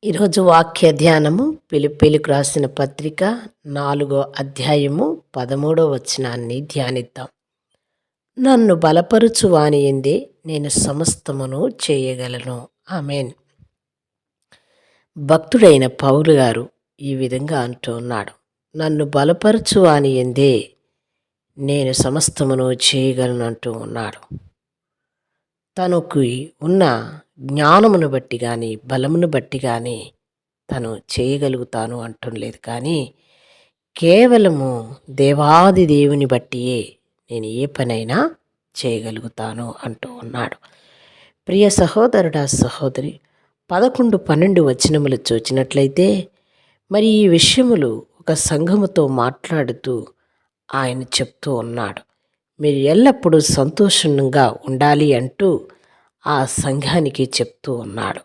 ఈరోజు వాక్య ధ్యానము పిలిపిలికి రాసిన పత్రిక 4వ అధ్యాయము 13వ వచనాన్ని ధ్యానిద్దాం. నన్ను బలపరుచు వాని యందే నేను సమస్తమును చేయగలను. ఆమేన్. భక్తుడైన పౌలు గారు ఈ విధంగా అంటూ ఉన్నాడు, నన్ను బలపరుచు వాని యందే నేను సమస్తమును చేయగలను అంటూ ఉన్నాడు. తనకు ఉన్న జ్ఞానమును బట్టి కానీ బలమును బట్టి కానీ తను చేయగలుగుతాను అంటలేదు, కానీ కేవలము దేవాది దేవుని బట్టియే నేను ఏ పనైనా చేయగలుగుతాను అంటూ ఉన్నాడు. ప్రియ సహోదరుడా సహోదరి, 11-12 వచనములు చూచినట్లయితే మరి ఈ విషయములు ఒక సంఘముతో మాట్లాడుతూ ఆయన చెప్తూ ఉన్నాడు. మీరు ఎల్లప్పుడూ సంతోషంగా ఉండాలి అంటూ ఆ సంఘానికి చెప్తూ ఉన్నాడు.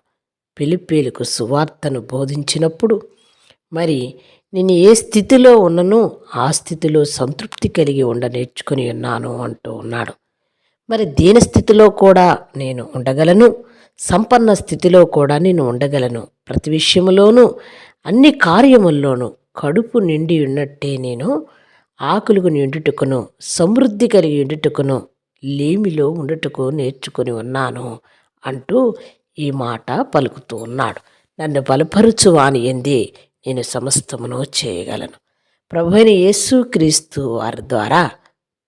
ఫిలిప్పీలకు సువార్తను బోధించినప్పుడు మరి నేను ఏ స్థితిలో ఉన్ననో ఆ స్థితిలో సంతృప్తి కలిగి నేర్చుకుని ఉన్నాను అంటూ ఉన్నాడు. మరి దీన స్థితిలో కూడా నేను ఉండగలను, సంపన్న స్థితిలో కూడా నేను ఉండగలను. ప్రతి విషయంలోనూ అన్ని కార్యముల్లోనూ కడుపు నిండి ఉన్నట్టే నేను ఆకులకు నిండుటకును సమృద్ధి కలిగి ఉండుటకును లేమిలో ఉండుటకు నేర్చుకుని ఉన్నాను అంటూ ఈ మాట పలుకుతూ ఉన్నాడు. నన్ను బలపరుచు వాని యందే నేను సమస్తమును చేయగలను. ప్రభువైన యేసుక్రీస్తు వారి ద్వారా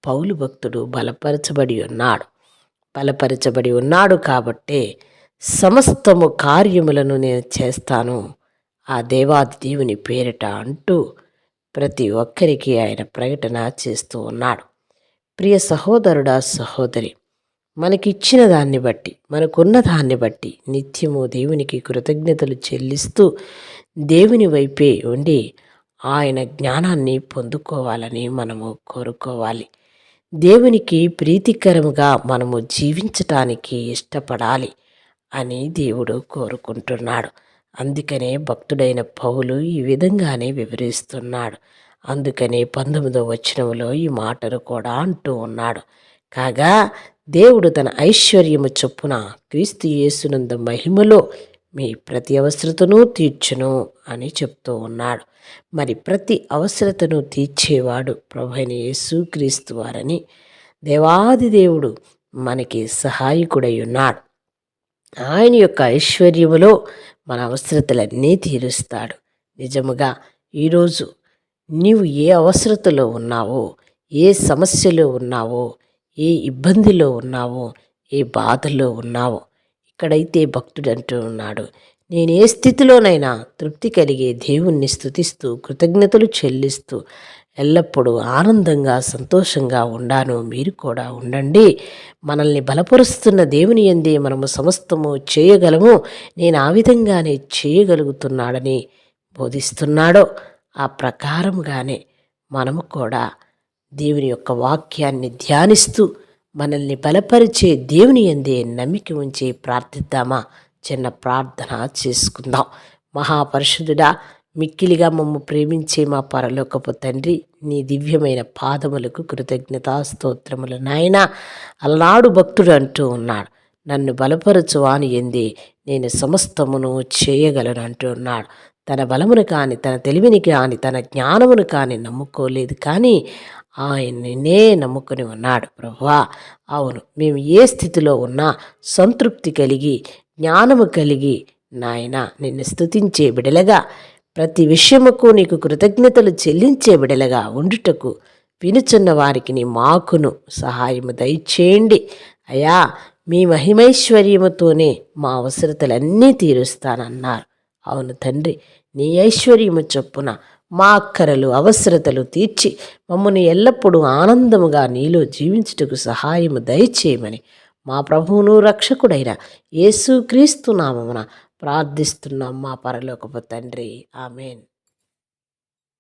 పౌలు భక్తుడు బలపరచబడి ఉన్నాడు కాబట్టే సమస్తము కార్యములను నేను చేస్తాను ఆ దేవాది దేవుని పేరిట అంటూ ప్రతి ఒక్కరికి ఆయన ప్రకటన చేస్తూ ఉన్నాడు. ప్రియ సహోదరుడా సహోదరి, మనకిచ్చిన దాన్ని బట్టి మనకున్న దాన్ని బట్టి నిత్యము దేవునికి కృతజ్ఞతలు చెల్లిస్తూ దేవుని వైపే ఉండి ఆయన జ్ఞానాన్ని పొందుకోవాలని మనము కోరుకోవాలి. దేవునికి ప్రీతికరముగా మనము జీవించటానికి ఇష్టపడాలి అని దేవుడు కోరుకుంటున్నాడు. అందుకనే భక్తుడైన పౌలు ఈ విధంగానే వివరిస్తున్నాడు. అందుకనే 19వ వచనంలో ఈ మాటను కూడా అంటూ ఉన్నాడు. కాగా దేవుడు తన ఐశ్వర్యము చొప్పున క్రీస్తు యేసునందు మహిమలో మీ ప్రతి అవసరతను తీర్చును అని చెప్తూ ఉన్నాడు. మరి ప్రతి అవసరతను తీర్చేవాడు ప్రభువైన యేసుక్రీస్తు వారని దేవాది దేవుడు మనకి సహాయకుడై ఉన్నాడు. ఆయన యొక్క ఐశ్వర్యములో మన అవసరతలన్నీ తీరుస్తాడు. నిజముగా ఈరోజు నీవు ఏ అవసరతలో ఉన్నావో, ఏ సమస్యలో ఉన్నావో, ఏ ఇబ్బందిలో ఉన్నావో, ఏ బాధలో ఉన్నావో, ఇక్కడైతే భక్తుడు అంటూ ఉన్నాడు, నేను ఏ స్థితిలోనైనా తృప్తి కలిగే దేవుణ్ణి స్తుతిస్తూ కృతజ్ఞతలు చెల్లిస్తూ ఎల్లప్పుడూ ఆనందంగా సంతోషంగా ఉండాను. మీరు కూడా ఉండండి. మనల్ని బలపరుస్తున్న దేవుని యందే మనము సమస్తము చేయగలము, నేను ఆ విధంగానే చేయగలుగుతున్నాడని బోధిస్తున్నాడో ఆ ప్రకారముగానే మనము కూడా దేవుని యొక్క వాక్యాన్ని ధ్యానిస్తూ మనల్ని బలపరిచే దేవుని యందే నమ్మిక ఉంచి ప్రార్థిద్దామా? చిన్న ప్రార్థన చేసుకుందాం. మహాపరిశుద్ధుడా, మిక్కిలిగా మమ్ము ప్రేమించే మా పరలోకపు తండ్రి, నీ దివ్యమైన పాదములకు కృతజ్ఞతా స్తోత్రములు. నాయన, అలనాడు భక్తుడు అంటూ ఉన్నాడు, నన్ను బలపరచు వాని యందే నేను సమస్తమును చేయగలను అంటూ ఉన్నాడు. తన బలమును కానీ, తన తెలివిని కానీ, తన జ్ఞానమును కానీ నమ్ముకోలేదు, కానీ ఆయననే నమ్ముకొని ఉన్నాడు. ప్రభువా, అవును, మేము ఏ స్థితిలో ఉన్నా సంతృప్తి కలిగి జ్ఞానము కలిగి నాయన నిన్ను స్తుతించే బిడలగా, ప్రతి విషయముకు నీకు కృతజ్ఞతలు చెల్లించే బిడలగా ఉండుటకు వినుచున్న వారికి నీ మాకును సహాయము దయచేయండి అయ్యా. మీ మహిమైశ్వర్యముతోనే మా అవసరతలన్నీ తీరుస్తానన్నారు. అవును తండ్రి, నీ ఐశ్వర్యము చొప్పున మా అక్కరలు అవసరతలు తీర్చి మమ్మల్ని ఎల్లప్పుడూ ఆనందముగా నీలో జీవించుటకు సహాయము దయచేయమని మా ప్రభువును రక్షకుడైన యేసుక్రీస్తు నామమున ప్రార్థిస్తున్నాం మా పరలోకపు తండ్రి. ఆమేన్.